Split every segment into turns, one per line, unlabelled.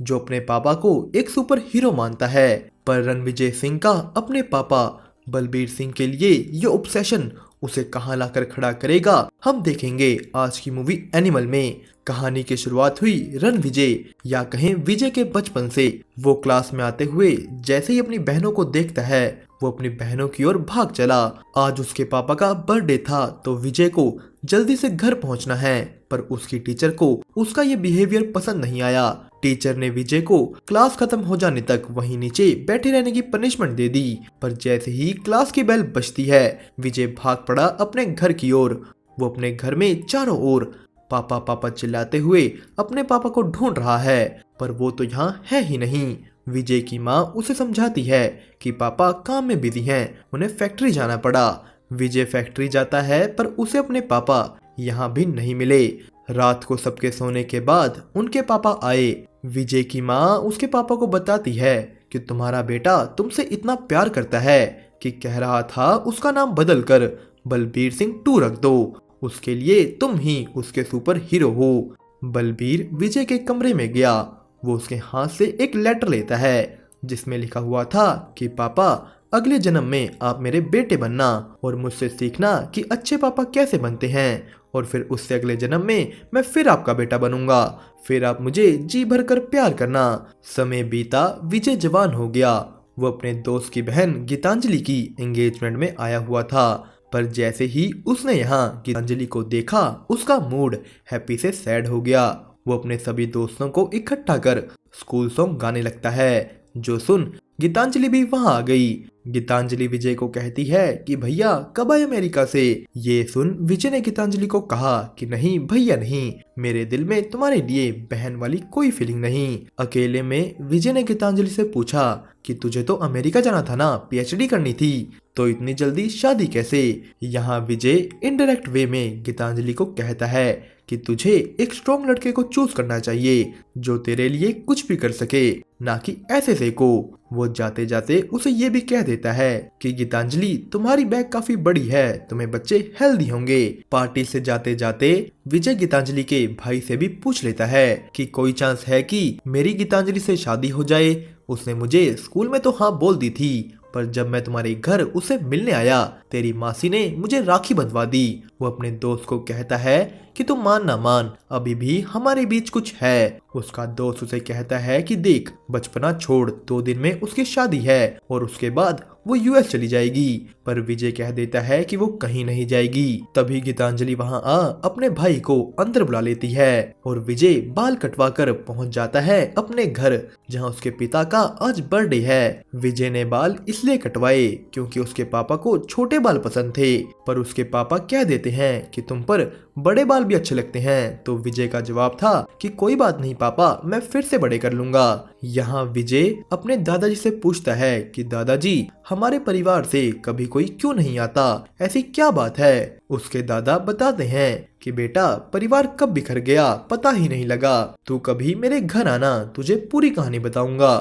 जो अपने पापा को एक सुपर हीरो मानता है, पर रणविजय सिंह का अपने पापा बलबीर सिंह के लिए ये ऑब्सेशन उसे कहां लाकर खड़ा करेगा, हम देखेंगे आज की मूवी एनिमल में। कहानी की शुरुआत हुई रणविजय या कहें विजय के बचपन से। वो क्लास में आते हुए जैसे ही अपनी बहनों को देखता है, वो अपनी बहनों की ओर भाग चला। आज उसके पापा का बर्थडे था तो विजय को जल्दी से घर पहुंचना है, पर उसकी टीचर को उसका ये बिहेवियर पसंद नहीं आया। टीचर ने विजय को क्लास खत्म हो जाने तक वहीं नीचे बैठे रहने की पनिशमेंट दे दी। पर जैसे ही क्लास की बेल बजती है, विजय भाग पड़ा अपने घर की ओर। वो अपने घर में चारों ओर पापा पापा चिल्लाते हुए अपने पापा को ढूंढ रहा है, पर वो तो यहाँ है ही नहीं। विजय की माँ उसे समझाती है कि पापा काम में बिजी हैं, उन्हें फैक्ट्री जाना पड़ा। विजय फैक्ट्री जाता है पर उसे अपने पापा यहाँ भी नहीं मिले। रात को सबके सोने के बाद उनके पापा आए। विजय की माँ उसके पापा को बताती है कि तुम्हारा बेटा तुमसे इतना प्यार करता है कि कह रहा था उसका नाम बदल कर बलबीर सिंह 2 रख दो, उसके लिए तुम ही उसके सुपर हीरो हो। बलबीर विजय के कमरे में गया। वो उसके हाथ से एक लेटर लेता है जिसमें लिखा हुआ था कि पापा अगले जन्म में आप मेरे बेटे बनना और मुझसे सीखना कि अच्छे पापा कैसे बनते हैं, और फिर उससे अगले जन्म में मैं फिर आपका बेटा बनूंगा, फिर आप मुझे जी भर कर प्यार करना। समय बीता, विजय जवान हो गया। वो अपने दोस्त की बहन गीतांजलि की एंगेजमेंट में आया हुआ था, पर जैसे ही उसने यहाँ गीतांजलि को देखा, उसका मूड हैप्पी से सैड हो गया। वो अपने सभी दोस्तों को इकट्ठा कर स्कूल सॉन्ग गाने लगता है, जो सुन गीतांजलि भी वहां आ गई। गीतांजलि विजय को कहती है कि भैया कब आए अमेरिका से। ये सुन विजय ने गीतांजलि को कहा कि नहीं भैया नहीं, मेरे दिल में तुम्हारे लिए बहन वाली कोई फीलिंग नहीं। अकेले में विजय ने गीतांजलि से पूछा कि तुझे तो अमेरिका जाना था ना, पीएचडी करनी थी, तो इतनी जल्दी शादी कैसे। यहाँ विजय इनडायरेक्ट वे में गीतांजलि को कहता है कि तुझे एक स्ट्रॉन्ग लड़के को चूज करना चाहिए जो तेरे लिए कुछ भी कर सके, ना कि ऐसे से को। वो जाते जाते उसे ये भी कह देता है कि गीतांजलि तुम्हारी बैग काफी बड़ी है, तुम्हें बच्चे हेल्दी होंगे। पार्टी से जाते जाते विजय गीतांजलि के भाई से भी पूछ लेता है कि कोई चांस है कि मेरी गीतांजलि से शादी हो जाए। उसने मुझे स्कूल में तो हाँ बोल दी थी, पर जब मैं तुम्हारे घर उसे मिलने आया, तेरी मासी ने मुझे राखी बंधवा दी। वो अपने दोस्त को कहता है कि तुम मान ना मान, अभी भी हमारे बीच कुछ है। उसका दोस्त उसे कहता है कि देख, बचपना छोड़, 2 दिन में उसकी शादी है और उसके बाद वो यूएस चली जाएगी। पर विजय कह देता है कि वो कहीं नहीं जाएगी। तभी गीतांजलि वहां आ अपने भाई को अंदर बुला लेती है और विजय बाल कटवा कर पहुंच जाता है अपने घर, जहां उसके पिता का आज बर्थडे है। विजय ने बाल इसलिए कटवाए क्योंकि उसके पापा को छोटे बाल पसंद थे, पर उसके पापा कह देते हैं कि तुम पर बड़े बाल भी अच्छे लगते हैं। तो विजय का जवाब था कि कोई बात नहीं पापा, मैं फिर से बड़े कर लूंगा। यहाँ विजय अपने दादाजी से पूछता है कि दादाजी, हमारे परिवार से कभी कोई क्यों नहीं आता, ऐसी क्या बात है। उसके दादा बताते हैं कि बेटा, परिवार कब बिखर गया पता ही नहीं लगा, तू कभी मेरे घर आना, तुझे पूरी कहानी बताऊंगा।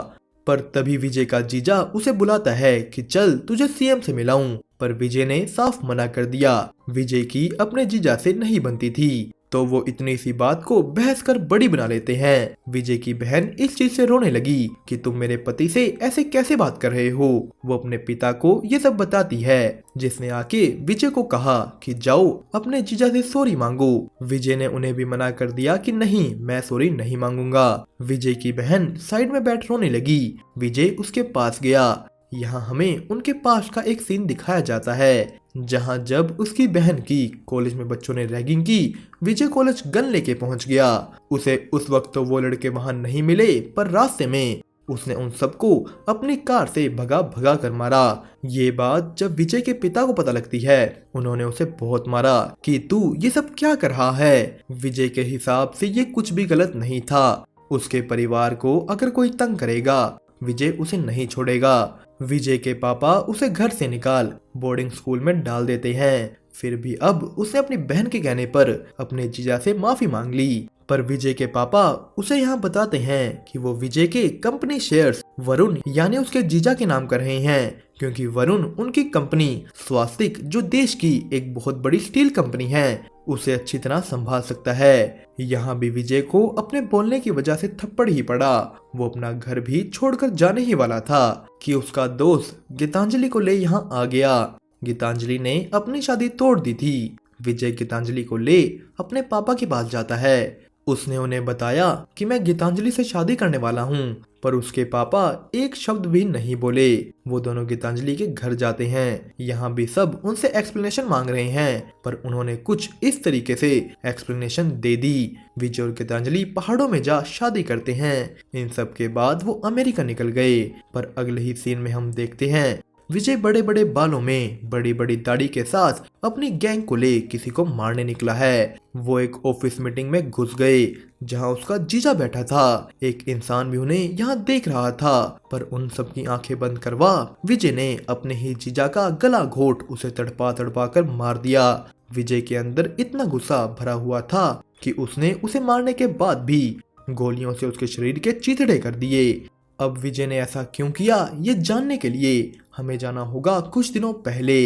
पर तभी विजय का जीजा उसे बुलाता है कि चल तुझे सीएम से मिलाऊं, पर विजय ने साफ मना कर दिया। विजय की अपने जीजा से नहीं बनती थी, तो वो इतनी सी बात को बहस कर बड़ी बना लेते हैं। विजय की बहन इस चीज से रोने लगी कि तुम मेरे पति से ऐसे कैसे बात कर रहे हो। वो अपने पिता को ये सब बताती है, जिसने आके विजय को कहा कि जाओ अपने जीजा से सॉरी मांगो। विजय ने उन्हें भी मना कर दिया कि नहीं, मैं सॉरी नहीं मांगूंगा। विजय की बहन साइड में बैठ रोने लगी। विजय उसके पास गया। यहाँ हमें उनके पास का एक सीन दिखाया जाता है, जहाँ जब उसकी बहन की कॉलेज में बच्चों ने रैगिंग की, विजय कॉलेज गन लेके पहुंच गया। उसे उस वक्त तो वो लड़के वहां नहीं मिले, पर रास्ते में उसने उन सबको अपनी कार से भगा भगा कर मारा। ये बात जब विजय के पिता को पता लगती है, उन्होंने उसे बहुत मारा कि तू ये सब क्या कर रहा है। विजय के हिसाब से ये कुछ भी गलत नहीं था। उसके परिवार को अगर कोई तंग करेगा, विजय उसे नहीं छोड़ेगा। विजय के पापा उसे घर से निकाल बोर्डिंग स्कूल में डाल देते हैं। फिर भी अब उसने अपनी बहन के कहने पर अपने जीजा से माफी मांग ली। पर विजय के पापा उसे यहाँ बताते हैं कि वो विजय के कंपनी शेयर्स वरुण यानी उसके जीजा के नाम कर रहे हैं, क्योंकि वरुण उनकी कंपनी स्वास्तिक, जो देश की एक बहुत बड़ी स्टील कंपनी है, उसे अच्छी तरह संभाल सकता है। यहाँ भी विजय को अपने बोलने की वजह से थप्पड़ ही पड़ा। वो अपना घर भी छोड़कर जाने ही वाला था कि उसका दोस्त गीतांजलि को ले यहाँ आ गया। गीतांजलि ने अपनी शादी तोड़ दी थी। विजय गीतांजलि को ले अपने पापा के पास जाता है। उसने उन्हें बताया कि मैं गीतांजलि से शादी करने वाला हूँ, पर उसके पापा एक शब्द भी नहीं बोले। वो दोनों गीतांजलि के घर जाते हैं। यहाँ भी सब उनसे एक्सप्लेनेशन मांग रहे हैं, पर उन्होंने कुछ इस तरीके से एक्सप्लेनेशन दे दी। विजय और गीतांजलि पहाड़ों में जा शादी करते हैं। इन सब के बाद वो अमेरिका निकल गए। पर अगले ही सीन में हम देखते हैं विजय बड़े बड़े बालों में बड़ी बड़ी दाढ़ी के साथ अपनी गैंग को ले किसी को मारने निकला है। वो एक ऑफिस मीटिंग में घुस गए जहां उसका जीजा बैठा था। एक इंसान भी उन्हें यहाँ देख रहा था, पर उन सब की आंखें बंद करवा विजय ने अपने ही जीजा का गला घोट उसे तड़पा तड़पा कर मार दिया। विजय के अंदर इतना गुस्सा भरा हुआ था कि उसने उसे मारने के बाद भी गोलियों से उसके शरीर के चीथड़े कर दिए। अब विजय ने ऐसा क्यों किया, ये जानने के लिए हमें जाना होगा कुछ दिनों पहले।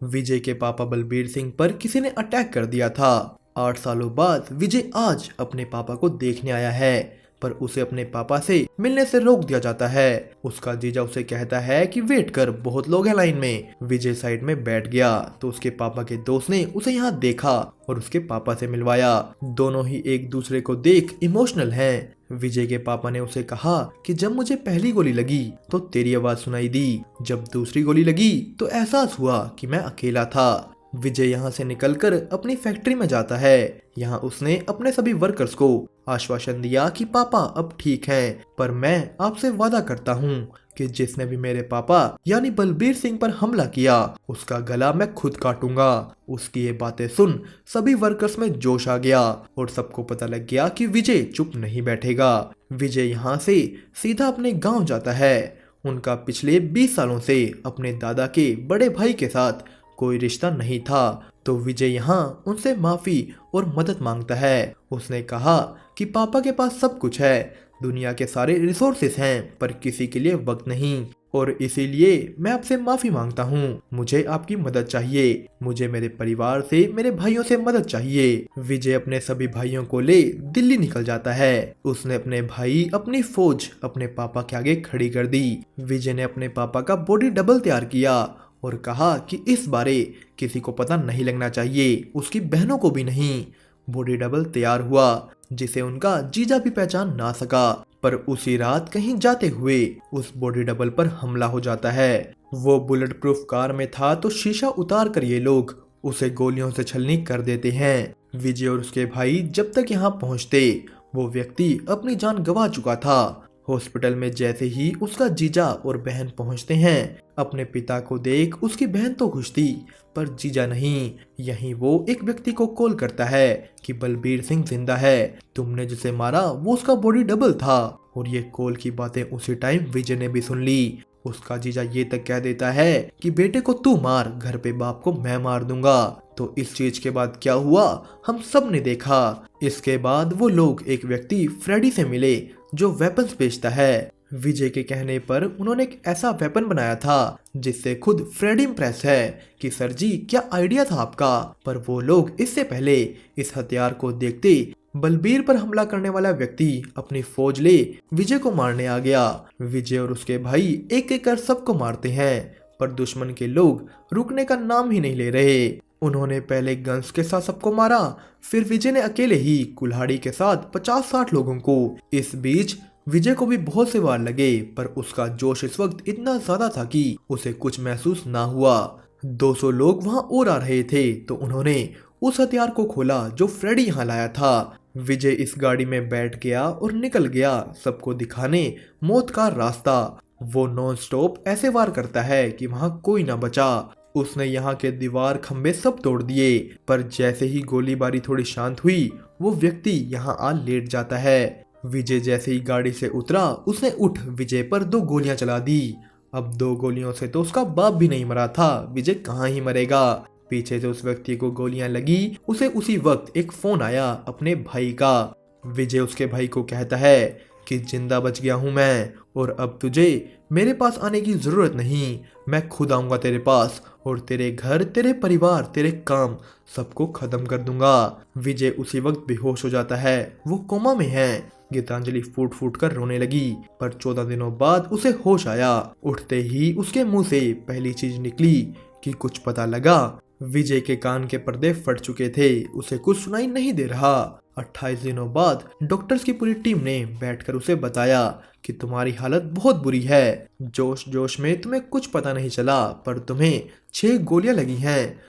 विजय के पापा बलबीर सिंह पर किसी ने अटैक कर दिया था। 8 सालों बाद विजय आज अपने पापा को देखने आया है, पर उसे अपने पापा से मिलने से रोक दिया जाता है। उसका जीजा उसे कहता है कि वेट कर, बहुत लोग हैं लाइन में। विजय साइड में बैठ गया तो उसके पापा के दोस्त ने उसे यहाँ देखा और उसके पापा से मिलवाया। दोनों ही एक दूसरे को देख इमोशनल हैं। विजय के पापा ने उसे कहा कि जब मुझे पहली गोली लगी तो तेरी आवाज सुनाई दी, जब दूसरी गोली लगी तो एहसास हुआ कि मैं अकेला था। विजय यहाँ से निकलकर अपनी फैक्ट्री में जाता है। यहाँ उसने अपने सभी वर्कर्स को आश्वासन दिया कि पापा अब ठीक हैं, पर मैं आपसे वादा करता हूँ कि जिसने भी मेरे पापा यानी बलबीर सिंह पर हमला किया उसका गला मैं खुद काटूंगा। उसकी ये बातें सुन सभी वर्कर्स में जोश आ गया और सबको पता लग गया कि विजय चुप नहीं बैठेगा। विजय यहाँ से सीधा अपने गाँव जाता है। उनका पिछले 20 सालों से अपने दादा के बड़े भाई के साथ कोई रिश्ता नहीं था, तो विजय यहाँ उनसे माफी और मदद मांगता है। उसने कहा कि पापा के पास सब कुछ है, दुनिया के सारे रिसोर्सेस हैं, पर किसी के लिए वक्त नहीं, और इसीलिए मैं आपसे माफी मांगता हूँ। मुझे आपकी मदद चाहिए। मुझे मेरे परिवार से, मेरे भाइयों से मदद चाहिए। विजय अपने सभी भाइयों को ले दिल्ली निकल जाता है। उसने अपने भाई, अपनी फौज अपने पापा के आगे खड़ी कर दी। विजय ने अपने पापा का बॉडी डबल तैयार किया और कहा कि इस बारे किसी को पता नहीं लगना चाहिए, उसकी बहनों को भी नहीं। बॉडी डबल तैयार हुआ जिसे उनका जीजा भी पहचान ना सका, पर उसी रात कहीं जाते हुए उस बॉडी डबल पर हमला हो जाता है। वो बुलेट प्रूफ कार में था तो शीशा उतार कर ये लोग उसे गोलियों से छलनी कर देते हैं। विजय और उसके भाई जब तक यहाँ पहुँचते वो व्यक्ति अपनी जान गंवा चुका था। हॉस्पिटल में जैसे ही उसका जीजा और बहन पहुंचते हैं, अपने पिता को देख उसकी बहन तो खुश थी, पर जीजा नहीं। यहीं वो एक व्यक्ति को कॉल करता है कि बलबीर सिंह जिंदा है, तुमने जिसे मारा वो उसका बॉडी डबल था। और ये कॉल की बातें उसी टाइम विजय ने भी सुन ली। उसका जीजा ये तक कह देता है कि बेटे को तू मार, घर पे बाप को मैं मार दूंगा। तो इस चीज के बाद क्या हुआ हम सब ने देखा। इसके बाद वो लोग एक व्यक्ति फ्रेडी से मिले जो वेपन्स बेचता है। विजय के कहने पर उन्होंने एक ऐसा वेपन बनाया था जिससे खुद फ्रेडी इम्प्रेस है कि सर जी क्या आइडिया था आपका। पर वो लोग इससे पहले इस हथियार को देखते बलबीर पर हमला करने वाला व्यक्ति अपनी फौज ले विजय को मारने आ गया। विजय और उसके भाई एक एक कर सबको मारते हैं, पर दुश्मन के लोग रुकने का नाम ही नहीं ले रहे। उन्होंने पहले गन्स के साथ सबको मारा, फिर विजय ने अकेले ही कुल्हाड़ी के साथ 50-60 लोगों को। इस बीच विजय को भी बहुत से वार लगे, पर उसका जोश इस वक्त इतना ज्यादा था कि उसे कुछ महसूस ना हुआ। 200 लोग वहां और आ रहे थे तो उन्होंने उस हथियार को खोला जो फ्रेडी यहाँ लाया था। विजय इस गाड़ी में बैठ गया और निकल गया सबको दिखाने मौत का रास्ता। वो नॉन स्टॉप ऐसे वार करता है कि वहां कोई ना बचा। उसने यहाँ के दीवार खंबे सब तोड़ दिए, पर जैसे ही गोलीबारी थोड़ी शांत हुई वो व्यक्ति यहाँ आ लेट जाता है। विजय जैसे ही गाड़ी से उतरा उसने उठ विजय पर 2 गोलियां चला दी। अब 2 गोलियों से तो उसका बाप भी नहीं मरा था, विजय कहाँ ही मरेगा। पीछे से उस व्यक्ति को गोलियां लगी। उसे उसी वक्त एक फोन आया अपने भाई का। विजय उसके भाई को कहता है कि जिंदा बच गया हूँ मैं और अब तुझे मेरे पास आने की जरूरत नहीं। मैं खुद आऊंगा तेरे पास और तेरे घर, तेरे परिवार, तेरे काम सबको खत्म कर दूंगा। विजय उसी वक्त बेहोश हो जाता है, वो कोमा में है। गीतांजलि फूट फूट कर रोने लगी, पर 14 दिनों बाद उसे होश आया। उठते ही उसके मुंह से पहली चीज निकली कि कुछ पता लगा। विजय के कान के पर्दे फट चुके थे, उसे कुछ सुनाई नहीं दे रहा। 28 दिनों बाद डॉक्टर्स की पूरी टीम ने बैठकर उसे बताया कि तुम्हारी हालत बहुत बुरी है। जोश जोश में तुम्हें कुछ पता नहीं चला, पर तुम्हें 6 गोलियां लगी हैं।